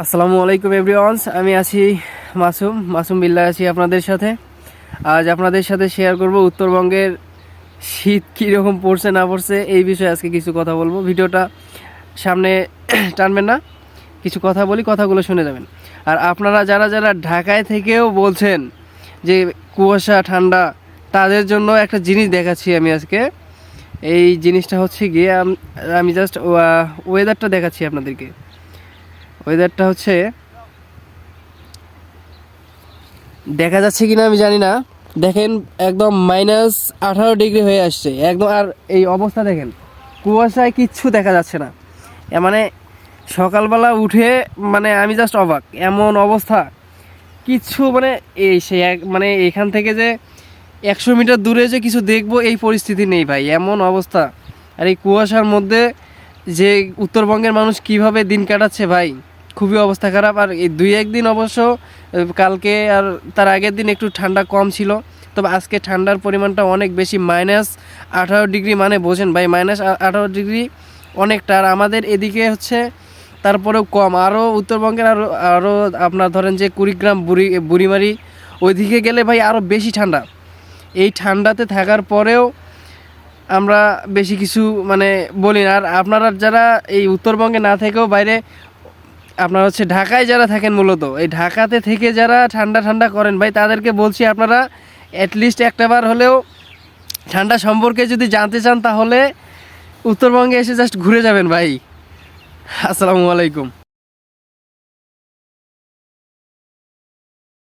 আসসালামু আলাইকুম এভরিওয়ানস, আমি আছি মাসুম বিল্লাহ আছি আপনাদের সাথে। আজ আপনাদের সাথে শেয়ার করব উত্তরবঙ্গের শীত কীরকম পড়ছে না পড়ছে এই বিষয়ে আজকে কিছু কথা বলবো। ভিডিওটা সামনে টানবেন না, কিছু কথা বলি, কথাগুলো শুনে যাবেন। আর আপনারা যারা যারা ঢাকায় থেকেও বলছেন যে কুয়াশা ঠান্ডা, তাদের জন্য একটা জিনিস দেখাচ্ছি আমি আজকে। এই জিনিসটা হচ্ছে গিয়ে আমি জাস্ট ওয়েদারটা দেখাচ্ছি আপনাদেরকে। ওয়েদারটা হচ্ছে, দেখা যাচ্ছে কিনা আমি জানি না, দেখেন একদম -18 ডিগ্রি হয়ে আসছে একদম। আর এই অবস্থা দেখেন, কুয়াশায় কিচ্ছু দেখা যাচ্ছে না। মানে সকালবেলা উঠে মানে আমি জাস্ট অবাক, এমন অবস্থা কিচ্ছু মানে এই সে মানে এখান থেকে যে 100 মিটার দূরে যে কিছু দেখবো এই পরিস্থিতি নেই ভাই, এমন অবস্থা। আর এই কুয়াশার মধ্যে যে উত্তরবঙ্গের মানুষ কিভাবে দিন কাটাচ্ছে ভাই, খুবই অবস্থা খারাপ। আর এই 2-1 দিন অবশ্য, কালকে আর তার আগের দিন একটু ঠান্ডা কম ছিল, তবে আজকে ঠান্ডার পরিমাণটা অনেক বেশি। -18 ডিগ্রি মানে বোঝেন ভাই, -18 ডিগ্রি অনেকটা। আর আমাদের এদিকে হচ্ছে তারপরেও কম, আরও উত্তরবঙ্গের আরও আরও আপনার ধরেন যে কুড়িগ্রাম বুড়িমারি ওইদিকে গেলে ভাই আরও বেশি ঠান্ডা। এই ঠান্ডাতে থাকার পরেও আমরা বেশি কিছু মানে বলি না। আর আপনারা যারা এই উত্তরবঙ্গে না থেকেও বাইরে, আপনারা হচ্ছে ঢাকায় যারা থাকেন, মূলত এই ঢাকাতে থেকে যারা ঠান্ডা ঠান্ডা করেন ভাই, তাদেরকে বলছি আপনারা অ্যাটলিস্ট একটাবার হলেও ঠান্ডা সম্পর্কে যদি জানতে চান, তাহলে উত্তরবঙ্গে এসে জাস্ট ঘুরে যাবেন ভাই। আসসালামু আলাইকুম।